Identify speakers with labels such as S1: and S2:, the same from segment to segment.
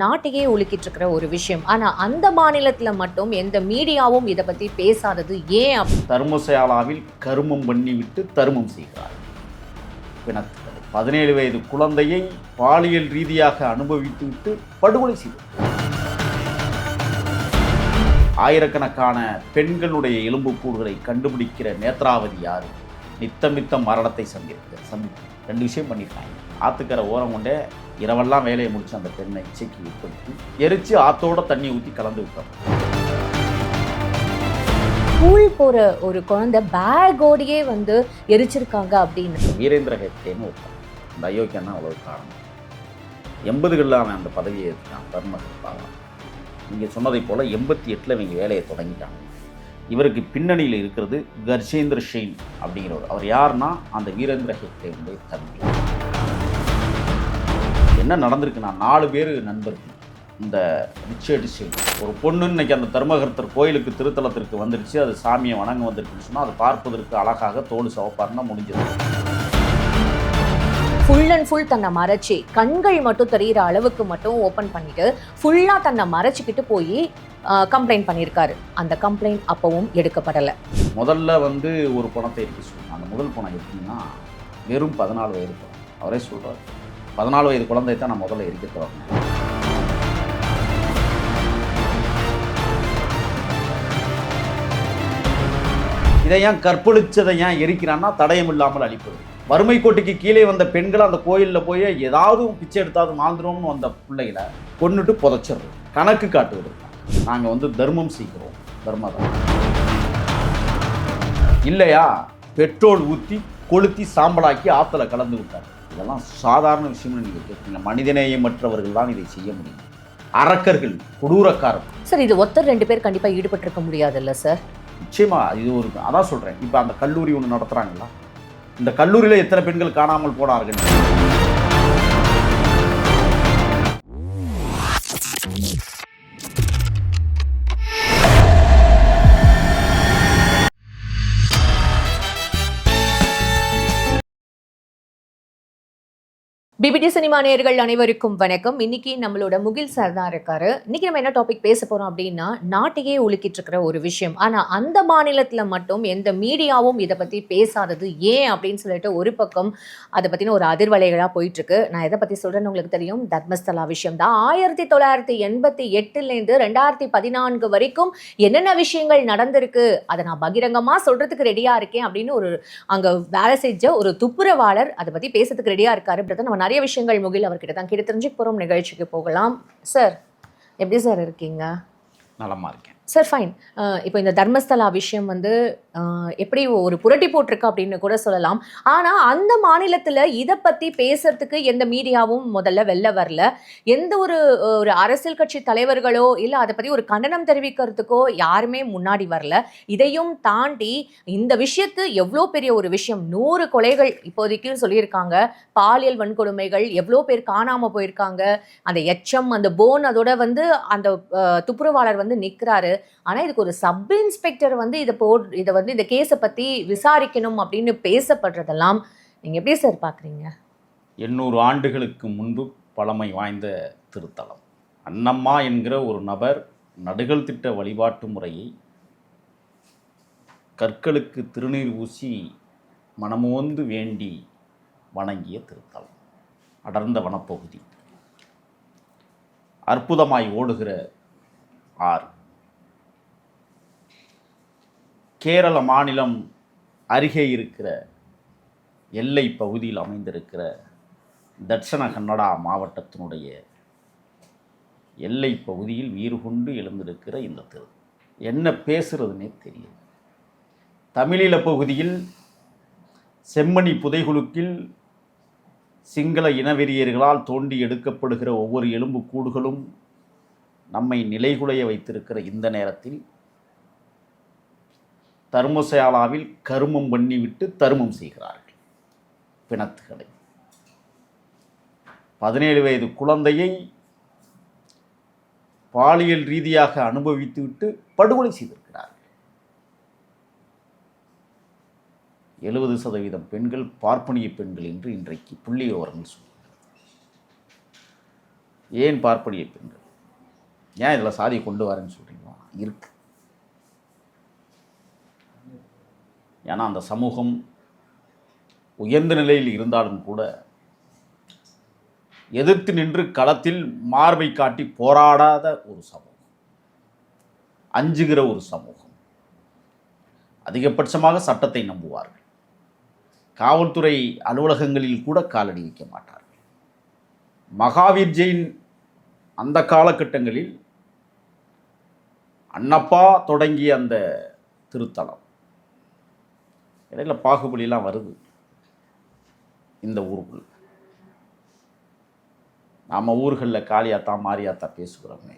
S1: நாட்டையே உலுக்கிட்டு இருக்கிற ஒரு விஷயம். ஆனா அந்த மாநிலத்துல மட்டும் எந்த மீடியாவும் இதை பத்தி பேசாதது ஏன்?
S2: தர்மசாலாவில் கருமம் பண்ணிவிட்டு தருமம் செய்கிறார். 17 வயது குழந்தையை பாலியல் ரீதியாக அனுபவித்துவிட்டு படுகொலை செய்தார். ஆயிரக்கணக்கான பெண்களுடைய எலும்புக்கூடுகளை கண்டுபிடிக்கிற நேத்ராவதி யாரு? நித்தம் மரணத்தை சந்திக்க 2 விஷயம் பண்ணியிருக்காங்க. ஆத்துக்கரை ஓரம் கொண்டே இரவெல்லாம் வேலையை முடிச்சு அந்த பெண்ணை இச்சைக்கு உட்படுத்தி எரிச்சு ஆத்தோட தண்ணி ஊற்றி கலந்து விட்டார்.
S1: ஸ்கூல் போற ஒரு குழந்தை பேக்கோடையே எரிச்சிருக்காங்க அப்படின்னு
S2: வீரேந்திர ஹெக்டேன்னு ஒருத்தன் அந்த அயோக்கியன்னா அவ்வளவு காரணம். 80களில் அவன் அந்த பதவியை எடுத்தான். தர்மகர்த்தாவான். நீங்கள் சொன்னதை போல் 88 இவங்க வேலையை தொடங்கிட்டாங்க. இவருக்கு பின்னணியில் இருக்கிறது கர்ஜேந்திர ஷெயின் அப்படிங்கிறவர். அவர் யாருன்னா அந்த வீரேந்திர ஹெக்டேவுடைய தம்பி. என்ன நடந்திருக்குன்னா 4 பேர் நண்பர்கள். இந்த ரிச்சர்டு ஷெயின் ஒரு பொண்ணு இன்னைக்கு அந்த தர்மகர்த்தர் கோயிலுக்கு திருத்தலத்திற்கு வந்துருச்சு. அது சாமியை வணங்க வந்திருக்குன்னு சொன்னால் அது பார்ப்பதற்கு அழகாக தோடு சவப்பாருன்னா முடிஞ்சது.
S1: ஃபுல் அண்ட் ஃபுல் தன்னை மறைச்சி கண்கள் மட்டும் தெரிகிற அளவுக்கு மட்டும் ஓப்பன் பண்ணிட்டு ஃபுல்லாக தன்னை மறைச்சிக்கிட்டு போய் கம்ப்ளைண்ட் பண்ணியிருக்காரு. அந்த கம்ப்ளைண்ட் அப்பவும் எடுக்கப்படலை.
S2: முதல்ல ஒரு பணத்தை இருக்கு சொல்லுவாங்க. அந்த முதல் பணம் எப்படின்னா வெறும் 14 வயது பணம். அவரே சொல்கிறார், 14 வயது குழந்தை தான் நான் முதல்ல எரிக்க தொடங்கினேன். இதை ஏன் கற்பழிச்சதை ஏன் எரிக்கிறான்னா தடயம் இல்லாமல் அழிப்பது. வறுமை கோட்டுக்கு கீழே வந்த பெண்கள் அந்த கோயிலில் போய் ஏதாவது பிச்சை எடுத்தாவது மாந்துருவோம்னு வந்த பிள்ளைகளை கொன்னுட்டு புதைச்சிடுறது, கணக்கு காட்டுவது. நாங்கள் தர்மம் செய்கிறோம், தர்மதான் இல்லையா பெட்ரோல் ஊற்றி கொளுத்தி சாம்பலாக்கி ஆற்றுல கலந்து விட்டார். இதெல்லாம் சாதாரண விஷயம்னு நீங்கள் கேட்பீங்க. மனிதநேயமற்றவர்கள் தான் இதை செய்ய முடியும். அரக்கர்கள், கொடூரக்காரர்.
S1: சார், இது ஒருத்தர் 2 பேர் கண்டிப்பாக ஈடுபட்டிருக்க முடியாதுல்ல சார்?
S2: நிச்சயமா இது ஒரு அதான் சொல்கிறேன். இப்போ அந்த கல்லூரி ஒன்று நடத்துகிறாங்களா, இந்த கல்லூரியில் எத்தனை பெண்கள் காணாமல் போனார்கள்?
S1: பிபிடி சினிமா நேயர்கள் அனைவருக்கும் வணக்கம். இன்னைக்கு நம்மளோட முகில் சார் தான் இருக்காரு. இன்னைக்கு நம்ம என்ன டாபிக் பேச போறோம் அப்படின்னா, நாட்டையே உலுக்கிட்டு இருக்கிற ஒரு விஷயம். ஆனா அந்த மாநிலத்துல மட்டும் எந்த மீடியாவும் இதை பத்தி பேசாதது ஏன் அப்படின்னு சொல்லிட்டு ஒரு பக்கம் அதை பத்தின ஒரு அதிர்வலைகளா போயிட்டு இருக்கு. நான் எதை பத்தி சொல்றேன்னு உங்களுக்கு தெரியும். தர்மஸ்தலா விஷயம் தான். 1988 2014 வரைக்கும் என்னென்ன விஷயங்கள் நடந்திருக்கு அதை நான் பகிரங்கமா சொல்றதுக்கு ரெடியா இருக்கேன் அப்படின்னு ஒரு அங்க வேலை செஞ்ச ஒரு துப்புரவாளர் அதை பத்தி பேசுறதுக்கு ரெடியா இருக்காரு. நம்ம நிறைய விஷயங்கள் முகில் அவர்கிட்ட தான் கேட்டு தெரிஞ்சுக்க போகிறோம். நிகழ்ச்சிக்கு போகலாம். சார், எப்படி சார் இருக்கீங்க?
S2: நலமா இருக்கேன்
S1: சார், ஃபைன். இப்போ இந்த தர்மஸ்தலா விஷயம் எப்படி ஒரு புரட்டி போட்டிருக்கு அப்படின்னு கூட சொல்லலாம். ஆனால் அந்த மாநிலத்தில் இதை பற்றி பேசுறதுக்கு எந்த மீடியாவும் முதல்ல வெளில வரல. எந்த ஒரு அரசியல் கட்சி தலைவர்களோ இல்லை அதை பற்றி ஒரு கண்டனம் தெரிவிக்கிறதுக்கோ யாருமே முன்னாடி வரல. இதையும் தாண்டி இந்த விஷயத்து எவ்வளோ பெரிய ஒரு விஷயம், 100 கொலைகள் இப்போதைக்கு சொல்லியிருக்காங்க, பாலியல் வன்கொடுமைகள், எவ்வளோ பேர் காணாமல் போயிருக்காங்க, அந்த எச்சம், அந்த போன், அதோட அந்த துப்புரவாளர் நிற்கிறாரு. ஆனா இதுக்கு ஒரு சப் இன்ஸ்பெக்டர் இதை இந்த கேஸை பத்தி விசாரிக்கணும் அப்படின்னு பேசப்படுறதெல்லாம் நீங்க எப்படி சார் பாக்குறீங்க?
S2: 800 ஆண்டுகளுக்கு முன்பு பழமை வாய்ந்த திருத்தலம். அன்னம்மா என்கிற ஒரு நபர் நடுகள் திட்ட வழிபாட்டு முறையை கற்களுக்கு திருநீர் ஊசி மனமோந்து வேண்டி வணங்கிய திருத்தலம். அடர்ந்த வனப்பகுதி, அற்புதமாய் ஓடுகிற ஆறு. கேரள மாநிலம் அருகே இருக்கிற எல்லை பகுதியில் அமைந்திருக்கிற தட்சண கன்னடா மாவட்டத்தினுடைய எல்லை பகுதியில் வீறு கொண்டு எழுந்திருக்கிற இந்த திரு என்ன பேசுறதுன்னே தெரியும். தமிழீழ பகுதியில் செம்மணி புதைகுலுக்கில் சிங்கள இனவெறியர்களால் தோண்டி எடுக்கப்படுகிற ஒவ்வொரு எலும்பு கூடுகளும் நம்மை நிலைகுலைய வைத்திருக்கிற இந்த நேரத்தில் தர்மசாலாவில் கருமம் பண்ணிவிட்டு தருமம் செய்கிறார்கள் பிணத்துகளை. 17 வயது குழந்தையை பாலியல் ரீதியாக அனுபவித்துவிட்டு படுகொலை செய்திருக்கிறார்கள். 70% பெண்கள் பார்ப்பனிய பெண்கள் என்று இன்றைக்கு புள்ளி விவரங்கள் சொல்லுங்கள். ஏன் பார்ப்பனிய பெண்கள்? ஏன் இதில் சாதியை கொண்டு வரேன்னு சொல்கிறீங்களா? இருக்கு. ஏன்னா அந்த சமூகம் உயர்ந்த நிலையில் இருந்தாலும் கூட எதிர்த்து நின்று களத்தில் மார்பை காட்டி போராடாத ஒரு சமூகம், அஞ்சுகிற ஒரு சமூகம், அதிகபட்சமாக சட்டத்தை நம்புவார்கள், காவல்துறை அலுவலகங்களில் கூட காலடி வைக்க மாட்டார்கள். மகாவீர் ஜெயின் அந்த காலகட்டங்களில் அன்னப்பா தொடங்கிய அந்த திருத்தலம், இடையில பாகுபலிலாம் வருது இந்த ஊருக்குள்ள. நம்ம ஊர்களில் காளியாத்தா மாரியாத்தா பேசுகிறோமே,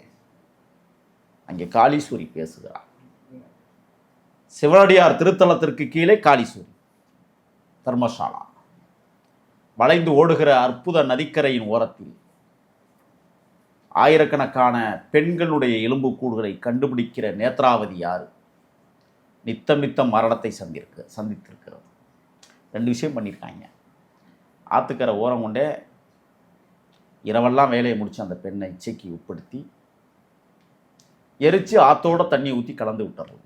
S2: அங்கே காளீஸ்வரி பேசுகிறார். சிவனடியார் திருத்தலத்திற்கு கீழே காளீஸ்வரி தர்மசாலா. வளைந்து ஓடுகிற அற்புத நதிக்கரையின் ஓரத்தில் ஆயிரக்கணக்கான பெண்களுடைய எலும்புக்கூடுகளை கண்டுபிடிக்கிற நேத்ராவதி யாரு? நித்தம் நித்தம் மரணத்தை சந்தித்திருக்கிறது. 2 விஷயம் பண்ணியிருக்காங்க. ஆற்றுக்கரை ஓரம் கொண்டே இரவெல்லாம் வேலையை முடித்து அந்த பெண்ணை இச்சைக்கு உட்படுத்தி எரித்து ஆற்றோட தண்ணி ஊற்றி கலந்து விட்டுறது.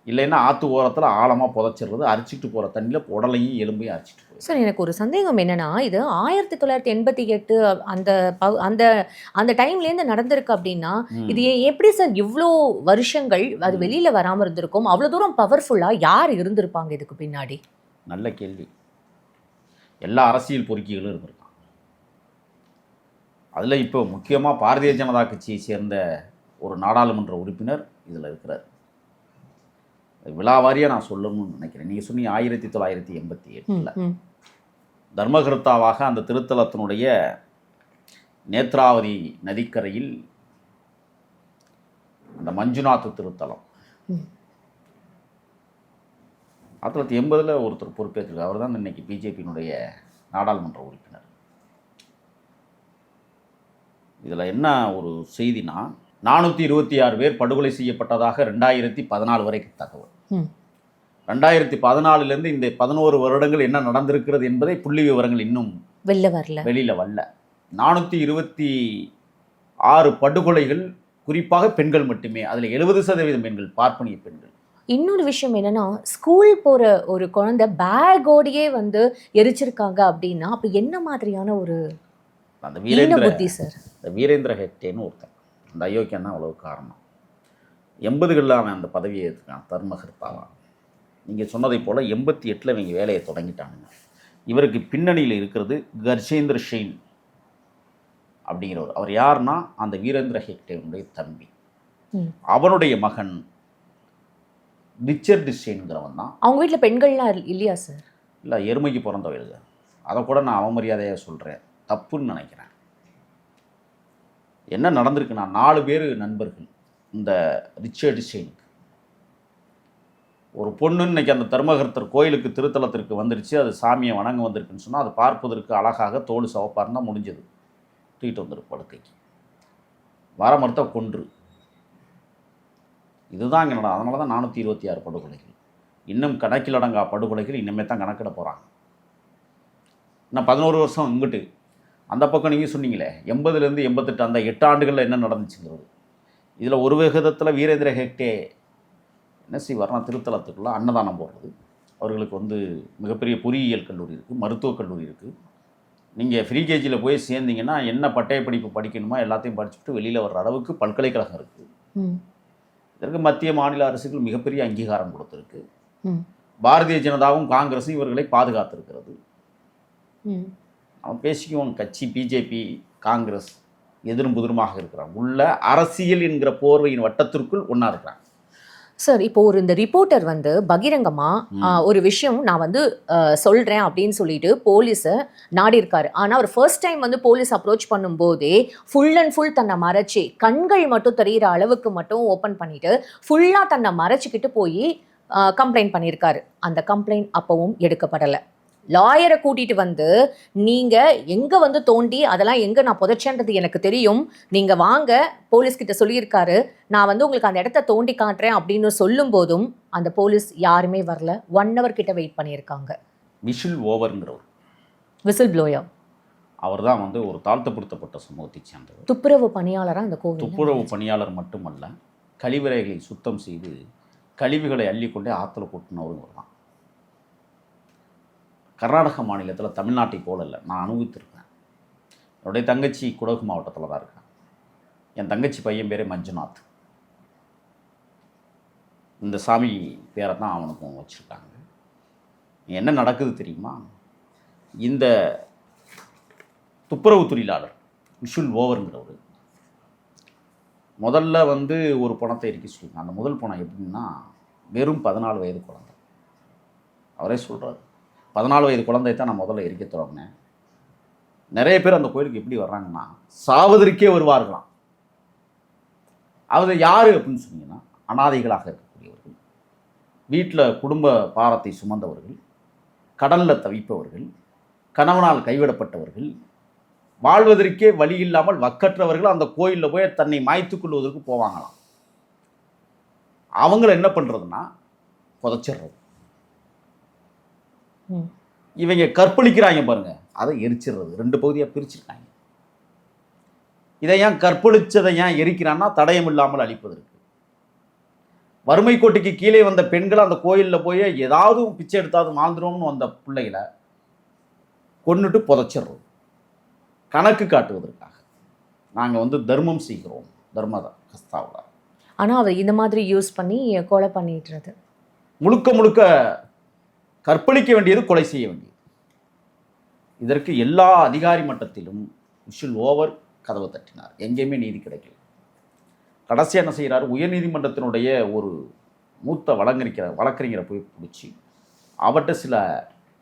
S2: இல்லைன்னா ஆற்று ஓரத்தில் ஆழமாக புதைச்சிடுறது. அரிச்சிட்டு போகிற தண்ணியில் உடலையும் எலும்பையும் அரிச்சிட்டு போகுது.
S1: சார், எனக்கு ஒரு சந்தேகம் என்னன்னா, இது 1988 அந்த அந்த அந்த டைம்லேருந்து நடந்திருக்கு அப்படின்னா, இது எப்படி சார் இவ்வளோ வருஷங்கள் அது வெளியில வராமல் இருந்திருக்கும்? அவ்வளோ தூரம் பவர்ஃபுல்லாக யார் இருந்திருப்பாங்க இதுக்கு பின்னாடி?
S2: நல்ல கேள்வி. எல்லா அரசியல் பொறுக்கிகளும் இருந்திருக்காங்க. அதில் இப்போ முக்கியமாக பாரதிய ஜனதா கட்சியை சேர்ந்த ஒரு நாடாளுமன்ற உறுப்பினர் இதில் இருக்கிறார். விழாவாரியாக நான் சொல்லணும்னு நினைக்கிறேன். நீங்கள் சொன்னீங்க 1988 தர்மகர்த்தாவாக அந்த திருத்தலத்தினுடைய நேத்ராவதி நதிக்கரையில் அந்த மஞ்சுநாத் திருத்தலம் 1980 ஒருத்தர் பொறுப்பேற்றிருக்கார். அவர் தான் இன்னைக்கு பிஜேபியினுடைய நாடாளுமன்ற உறுப்பினர். இதில் என்ன ஒரு செய்தினா, 426 பேர் படுகொலை செய்யப்பட்டதாக 2014 வரைக்கும் தகவல். 2014 இந்த 11 வருடங்கள் என்ன நடந்திருக்கிறது என்பதை புள்ளி விவரங்கள் இன்னும் வெளியில வரல. 426 படுகொலைகள் குறிப்பாக பெண்கள் மட்டுமே. அதில் 70% பெண்கள், பார்ப்பனிய பெண்கள்.
S1: இன்னொரு விஷயம் என்னன்னா, ஸ்கூல் போற ஒரு குழந்தை பேக்கோடையே எரிச்சிருக்காங்க அப்படின்னா, அப்ப என்ன மாதிரியான ஒரு
S2: அந்த
S1: புத்தி சார்?
S2: வீரேந்திர ஹெக்டேன்னு ஒருத்தன், அந்த அயோக்கியம் தான் அவ்வளவு காரணம். 80களில் அவன் அந்த பதவியை ஏற்றுக்கான், தர்மகர்த்தாவான். நீங்கள் சொன்னதை போல் 88 இவங்க வேலையை தொடங்கிட்டானுங்க. இவருக்கு பின்னணியில் இருக்கிறது கர்ஜேந்திர ஷெயின் அப்படிங்கிறவர். அவர் யாருன்னா, அந்த வீரேந்திர ஹெக்டேனுடைய தம்பி. அவனுடைய மகன் ரிச்சர்ட் ஷெயின்கிறவன் தான்.
S1: அவங்க வீட்டில் பெண்கள்லாம் இல்லையா சார்?
S2: இல்லை, எருமைக்கு பிறந்தவர்கள். அதை கூட நான் அவமரியாதையாக சொல்கிறேன், தப்புன்னு நினைக்கிறேன். என்ன நடந்திருக்குன்னா, 4 பேர் நண்பர்கள் இந்த ரிச்சர்ட் ஷெயினுக்கு. ஒரு பொண்ணு இன்னைக்கு அந்த தர்மகர்த்தர் கோயிலுக்கு திருத்தலத்திற்கு வந்துருச்சு, அது சாமியை வணங்க வந்திருக்குன்னு சொன்னால், அது பார்ப்பதற்கு அழகாக தோடு சவப்பாக இருந்தால் முடிஞ்சது. தூக்கிட்டு வந்துருக்கு படுக்கைக்கு. வர மறுத்த கொன்று. இதுதான் இங்கே நடக்கும். அதனால தான் 426 படுகொலைகள். இன்னும் கணக்கில் அடங்கா படுகொலைகள் இனிமே தான் கணக்கிட போகிறாங்க. இன்னும் 11 வருஷம் இங்கிட்டு அந்த பக்கம் நீங்கள் சொன்னீங்களே 80லேருந்து 88 அந்த 8 ஆண்டுகளில் என்ன நடந்துச்சுங்கிறது. இதில் ஒரு விகிதத்தில் வீரேந்திர ஹெக்டே என்ன செய்வார்னா, திருத்தலத்துக்குள்ள அன்னதானம் போடுறது. அவர்களுக்கு மிகப்பெரிய பொறியியல் கல்லூரி இருக்குது, மருத்துவக் கல்லூரி இருக்குது. நீங்கள் ஃப்ரீ கேஜியில் போய் சேர்ந்தீங்கன்னா என்ன பட்டய படிப்பு படிக்கணுமோ எல்லாத்தையும் படிச்சுட்டு வெளியில் வர்ற அளவுக்கு பல்கலைக்கழகம் இருக்குது. இதற்கு மத்திய மாநில அரசுகள் மிகப்பெரிய அங்கீகாரம் கொடுத்துருக்கு. பாரதிய ஜனதாவும் காங்கிரஸும் இவர்களை பாதுகாத்திருக்கிறது. அவன் பேசிக்குவோம், கட்சி பிஜேபி காங்கிரஸ் எதிரும் புதிருமாக இருக்கிறான். உள்ள அரசியல் என்கிற போர்வையின் வட்டத்திற்குள் ஒன்றா இருக்கிறான்.
S1: சார், இப்போ இந்த ரிப்போர்ட்டர் பகிரங்கமா ஒரு விஷயம் நான் சொல்றேன் அப்படின்னு சொல்லிட்டு போலீஸை நாடி இருக்காரு. ஆனா அவர் ஃபர்ஸ்ட் டைம் போலீஸ் அப்ரோச் பண்ணும்போதே ஃபுல் அண்ட் ஃபுல் தன்னை மறைச்சி, கண்கள் மட்டும் தெரிகிற அளவுக்கு மட்டும் ஓப்பன் பண்ணிட்டு ஃபுல்லா தன்னை மறைச்சிக்கிட்டு போய் கம்ப்ளைண்ட் பண்ணியிருக்காரு. அந்த கம்ப்ளைண்ட் அப்பவும் எடுக்கப்படலை. லாயரை கூட்டிட்டு நீங்க எங்க தோண்டி அதெல்லாம் எங்க நான் புதைச்சேன்றது எனக்கு தெரியும், நீங்க வாங்க போலீஸ்கிட்ட சொல்லியிருக்காரு, நான் உங்களுக்கு அந்த இடத்த தோண்டி காட்டுறேன் அப்படின்னு சொல்லும் போதும் அந்த போலீஸ் யாருமே வரல. 1 hour கிட்ட வெயிட் பண்ணியிருக்காங்க.
S2: விசில் ஓவர்ங்கிறவர்,
S1: விசில் ப்ளோயர்,
S2: அவர் தான் வந்து ஒரு தாழ்த்தப்படுத்தப்பட்ட சமூகத்தை சேர்ந்தவர்.
S1: துப்புரவு பணியாளரா அந்த கோவில்?
S2: துப்புரவு பணியாளர் மட்டுமல்ல, கழிவறைகளை சுத்தம் செய்து கழிவுகளை அள்ளிக்கொண்டே ஆற்றுல கொட்டினவரும் இவர் தான். கர்நாடக மாநிலத்தில் தமிழ்நாட்டை போல இல்லை, நான் அனுபவித்திருக்கேன். என்னுடைய தங்கச்சி குடகு மாவட்டத்தில் தான் இருக்கான். என் தங்கச்சி பையன் பேரே மஞ்சுநாத். இந்த சாமி பேரை தான் அவனுக்கும் வச்சுருக்காங்க. என்ன நடக்குது தெரியுமா? இந்த துப்புரவு தொழிலாளர் விஷுல் ஓவருங்கிறவர் முதல்ல வந்து ஒரு பணத்தை எரிக்க சொல்லுங்க. அந்த முதல் பணம் எப்படின்னா, வெறும் 14 வயது குழந்தை. அவரே சொல்கிறார், 14 வயது குழந்தையை தான் நான் முதல்ல எரிக்க தொடங்கினேன். நிறைய பேர் அந்த கோயிலுக்கு எப்படி வர்றாங்கன்னா, சாவதற்கே வருவார்களாம். அது யார் அப்படின்னு சொன்னீங்கன்னா, அனாதைகளாக இருக்கக்கூடியவர்கள், வீட்டில் குடும்ப பாரத்தை சுமந்தவர்கள், கடலில் தவிப்பவர்கள், கணவனால் கைவிடப்பட்டவர்கள், வாழ்வதற்கே வழி இல்லாமல் வக்கற்றவர்கள் அந்த கோயிலில் போய் தன்னை மாய்த்து கொள்வதற்கு போவாங்களாம். அவங்கள என்ன பண்ணுறதுன்னா புதைச்சிடுறது. இவங்க கற்பழிக்கிறாங்க பாருங்க, அதை எரிச்சிடுறது. 2 பகுதியாக பிரிச்சிருக்காங்க. இதை ஏன் கற்பழிச்சதை ஏன் எரிக்கிறான்னா, தடயம் இல்லாமல் அழிப்பதற்கு. வறுமை கோட்டுக்கு கீழே வந்த பெண்கள் அந்த கோயிலில் போய் ஏதாவது பிச்சை எடுத்தாவது வாழ்ந்துருவோம்னு வந்த பிள்ளைகளை கொன்னுட்டு புதைச்சிடுறது, கணக்கு காட்டுவதற்காக. நாங்கள் வந்து தர்மம் செய்கிறோம், தர்மதா கஸ்தாவில்.
S1: ஆனால் அவர் இந்த மாதிரி யூஸ் பண்ணி கொலை பண்ணிடுறது.
S2: முழுக்க முழுக்க கற்பழிக்க வேண்டியது, கொலை செய்ய வேண்டியது. இதற்கு எல்லா அதிகாரி மட்டத்திலும் விஷுல் ஓவர் கதவை தட்டினார். எங்கேயுமே நீதி கிடைக்கல. கடைசியாக என்ன செய்கிறார், உயர்நீதிமன்றத்தினுடைய ஒரு மூத்த வழக்கறிஞரை போய் பிடிச்சி அவர்கிட்ட சில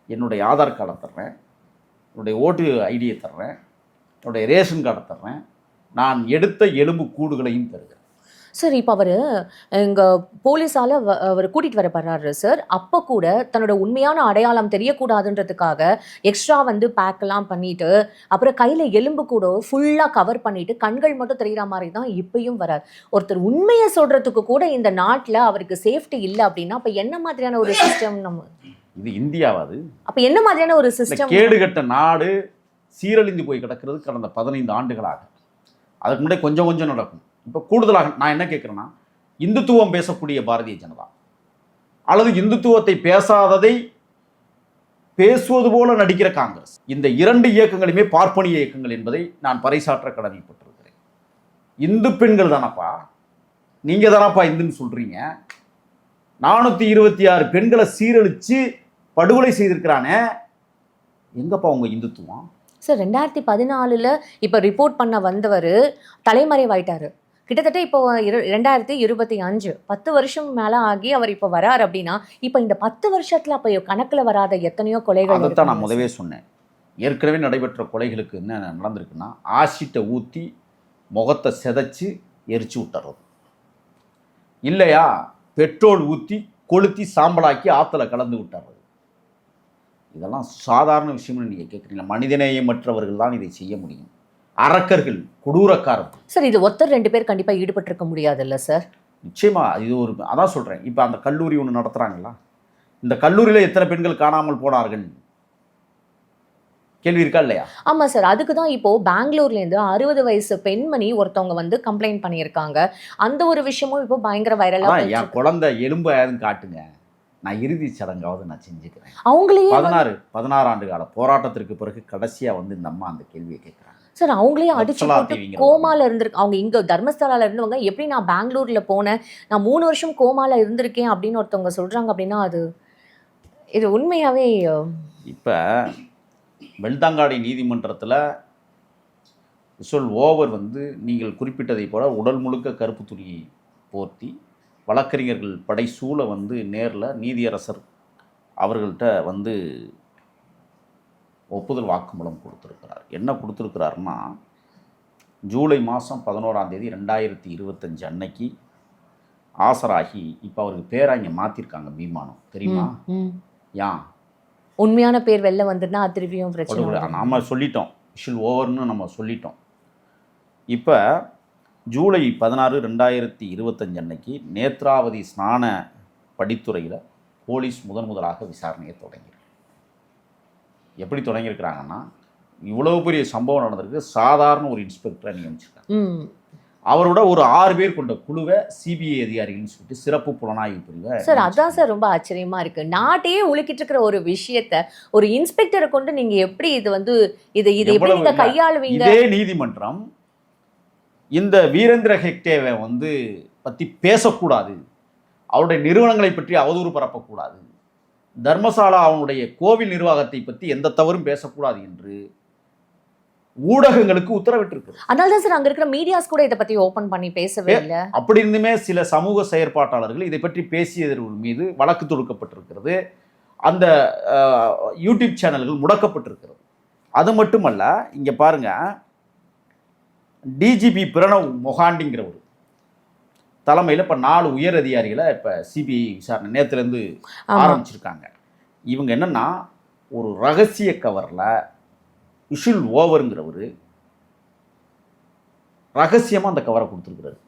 S2: என்னுடைய ஆதார் கார்டை தர்றேன், என்னுடைய ஓட்டு ஐடியை தர்றேன், என்னுடைய ரேஷன் கார்டை தர்றேன், நான் எடுத்த எலும்பு கூடுகளையும் தருகிறேன்.
S1: சார், இப்போ அவர் எங்கள் போலீஸால் அவர் கூட்டிகிட்டு வரப்படுறாரு சார். அப்போ கூட தன்னோட உண்மையான அடையாளம் தெரியக்கூடாதுன்றதுக்காக எக்ஸ்ட்ரா வந்து பேக்கெல்லாம் பண்ணிவிட்டு, அப்புறம் கையில் எலும்பு கூட ஃபுல்லாக கவர் பண்ணிவிட்டு கண்கள் மட்டும் தெரிகிற மாதிரி தான் இப்பயும் வரார். ஒருத்தர் உண்மையை சொல்கிறதுக்கு கூட இந்த நாட்டில் அவருக்கு சேஃப்டி இல்லை அப்படின்னா அப்போ என்ன மாதிரியான ஒரு சிஸ்டம்? நம்ம
S2: இது இந்தியாவாது?
S1: அப்போ என்ன மாதிரியான ஒரு சிஸ்டம்?
S2: கேடுகட்ட நாடு சீரழிந்து போய் கிடக்கிறது கடந்த 15 ஆண்டுகளாக. அதுக்கு முன்னாடி கொஞ்சம் கொஞ்சம் நடக்கும். இப்போ கூடுதலாக நான் என்ன கேட்குறேன்னா, இந்துத்துவம் பேசக்கூடிய பாரதிய ஜனதா அல்லது இந்துத்துவத்தை பேசாததை பேசுவது போல நடிக்கிற காங்கிரஸ், இந்த 2 இயக்கங்களுமே பார்ப்பனிய இயக்கங்கள் என்பதை நான் பறைசாற்ற கடமைப்பட்டிருக்கிறேன். இந்து பெண்கள் தானப்பா, நீங்கள் தானப்பா இந்துன்னு சொல்கிறீங்க. 426 பெண்களை சீரழித்து படுகொலை செய்திருக்கிறானே, எங்கப்பா உங்கள் இந்துத்துவம்?
S1: சார், 2014 இப்போ ரிப்போர்ட் பண்ண வந்தவர் தலைமறைவாயிட்டார். கிட்டத்தட்ட இப்போ 2025 10 வருஷம் மேலே ஆகி அவர் இப்போ வரார் அப்படின்னா, இப்போ இந்த 10 வருஷத்தில் அப்போ கணக்கில் வராத எத்தனையோ கொலைகள்.
S2: அதைத்தான் நான் முதவே சொன்னேன். ஏற்கனவே நடைபெற்ற கொலைகளுக்கு என்ன நடந்திருக்குன்னா, ஆசிட்டை ஊற்றி முகத்தை செதைச்சு எரிச்சு விட்டுறது, இல்லையா பெட்ரோல் ஊற்றி கொளுத்தி சாம்பலாக்கி ஆற்றுல கலந்து விட்டுறது. இதெல்லாம் சாதாரண விஷயம்னு நீங்கள் கேட்குறீங்களா? மனிதநேயமற்றவர்கள் தான் இதை செய்ய முடியும். அரக்கர்கள், கொடூரக்காரர்கள்.
S1: சார், இது ஒருத்தர் 2 பேர் கண்டிப்பாக ஈடுபட்டிருக்க முடியாதுல்ல சார்?
S2: நிச்சயமா. இது ஒரு, அதான் சொல்கிறேன். இப்போ அந்த கல்லூரி ஒன்று நடத்துகிறாங்களா, இந்த கல்லூரியில் எத்தனை பெண்கள் காணாமல் போனார்கள்? கேள்வி இருக்கா இல்லையா?
S1: ஆமாம் சார், அதுக்கு தான் இப்போது பெங்களூர்லேருந்து 60 வயசு பெண்மணி ஒருத்தவங்க வந்து கம்ப்ளைண்ட் பண்ணியிருக்காங்க. அந்த ஒரு விஷயமும் இப்போ பயங்கர வைரலாக.
S2: என் குழந்தை எலும்பு ஆகுதுன்னு காட்டுங்க, நான் இறுதி சடங்காவது நான் செஞ்சுக்கிறேன்.
S1: அவங்களே
S2: 16 ஆண்டு கால போராட்டத்திற்கு பிறகு கடைசியாக வந்து இந்த அம்மா அந்த கேள்வியை கேட்குறாங்க.
S1: சார், அவங்களே அடிச்சு போட்டு கோமால இருந்திருக்கு. அவங்க இங்கே தர்மஸ்தலாவில் இருந்தவங்க எப்படி நான் பெங்களூரில் போனேன், நான் 3 வருஷம் கோமால இருந்திருக்கேன் அப்படின்னு ஒருத்தவங்க சொல்கிறாங்க அப்படின்னா, இது உண்மையாகவே.
S2: இப்போ பெல்தாங்காடி நீதிமன்றத்தில் விஷுல் ஓவர் வந்து நீங்கள் குறிப்பிட்டதை போல உடல் முழுக்க கருப்பு துணியை போர்த்தி வழக்கறிஞர்கள் படைசூழ வந்து நேரில் நீதியரசர் அவர்கள்ட்ட வந்து ஒப்புதல் வாக்குமூலம் கொடுத்துருக்கிறார். என்ன கொடுத்துருக்கிறாருன்னா, ஜூலை மாதம் 11ஆம் தேதி 2025 அன்னைக்கு ஆசராகி, இப்போ அவருக்கு பேராக இங்கே மாற்றிருக்காங்க, பீமானம் தெரியுமா? ஏன்
S1: உண்மையான பேர் வெளில வந்துன்னா திருப்பியும் பிரச்சனை.
S2: நாம் சொல்லிட்டோம், விஷுல் ஓவர்னு நம்ம சொல்லிட்டோம். இப்போ ஜூலை 16, 2025 அன்னைக்கு நேத்ராவதி ஸ்நான படித்துறையில் போலீஸ் முதலாக விசாரணையை தொடங்கியிருக்கு. எப்படி தொடங்கியிருக்கிறாங்கன்னா, இவ்வளவு பெரிய சம்பவம் நடந்திருக்கு. சாதாரண ஒரு இன்ஸ்பெக்டரை நியமிச்சிருக்காங்க.
S1: ம்.
S2: அவரோட ஒரு 6 பேர் கொண்ட குழுவை சிபிஐ அதிகாரிகள்னு சொல்லிட்டு சிறப்பு புலனாய்வு பிரிவை
S1: சார் அதான் சார் ரொம்ப ஆச்சரியமா இருக்கு. நாட்டையே உலுக்கிட்டு இருக்கிற ஒரு விஷயத்த ஒரு இன்ஸ்பெக்டரை கொண்டு நீங்க எப்படி இது வந்து இது எப்படி
S2: எவ்வளவு
S1: நீங்க
S2: இல்ல.
S1: கையாளுவீங்க?
S2: இதே நீதிமன்றம் இந்த வீரேந்திர ஹெக்டேவை வந்து பத்தி பேசக்கூடாது, அவருடைய நிறுவனங்களை பற்றி அவதூறு பரப்பக்கூடாது, தர்மசாலா அவனுடைய கோவில் நிர்வாகத்தை பற்றி எந்த தவறும் பேசக்கூடாது என்று ஊடகங்களுக்கு உத்தரவிட்டிருக்கு.
S1: அதனால தான் சார் அங்க இருக்கிற மீடியாஸ் கூட இதை பத்தி ஓபன் பண்ணி பேசவே இல்லை.
S2: அப்படி இருந்துமே சில சமூக செயற்பாட்டாளர்கள் இதை பற்றி பேசியவர்கள் மீது வழக்கு தொடுக்கப்பட்டிருக்கிறது. அந்த யூடியூப் சேனல்கள் முடக்கப்பட்டிருக்கிறது. அது மட்டுமல்ல, இங்க பாருங்க, டிஜிபி பிரணவ் மொஹாண்டிங்கிறவர் தலைமையில் இப்போ 4 உயர் அதிகாரிகளை இப்போ சிபிஐ விசாரணை நேற்றுலேருந்து ஆரம்பிச்சிருக்காங்க. இவங்க என்னன்னா, ஒரு ரகசிய கவரில் விஷுல் ஓவருங்கிறவர் ரகசியமாக அந்த கவரை கொடுத்துருக்கிறாரு.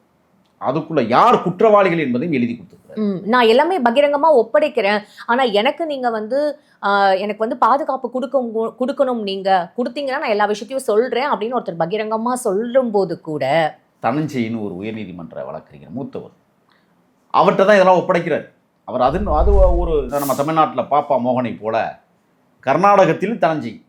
S2: அதுக்குள்ள யார் குற்றவாளிகள் என்பதையும் எழுதி கொடுத்துருக்காரு.
S1: நான் எல்லாமே பகிரங்கமா ஒப்படைக்கிறேன், ஆனா எனக்கு நீங்க வந்து எனக்கு வந்து பாதுகாப்பு கொடுக்கணும், நீங்க கொடுத்தீங்கன்னா நான் எல்லா விஷயத்தையும் சொல்றேன் அப்படின்னு ஒருத்தர் பகிரங்கமா சொல்லும் போது கூட
S2: தனஞ்சயின்னு ஒரு உயர்நீதிமன்ற வழக்கறிஞர் மூத்தவர் அவர்கிட்ட தான் இதெல்லாம் ஒப்படைக்கிறார். அவர் அது ஒரு நம்ம தமிழ்நாட்டில் பாப்பா மோகனை போல கர்நாடகத்தில் தனஞ்சய்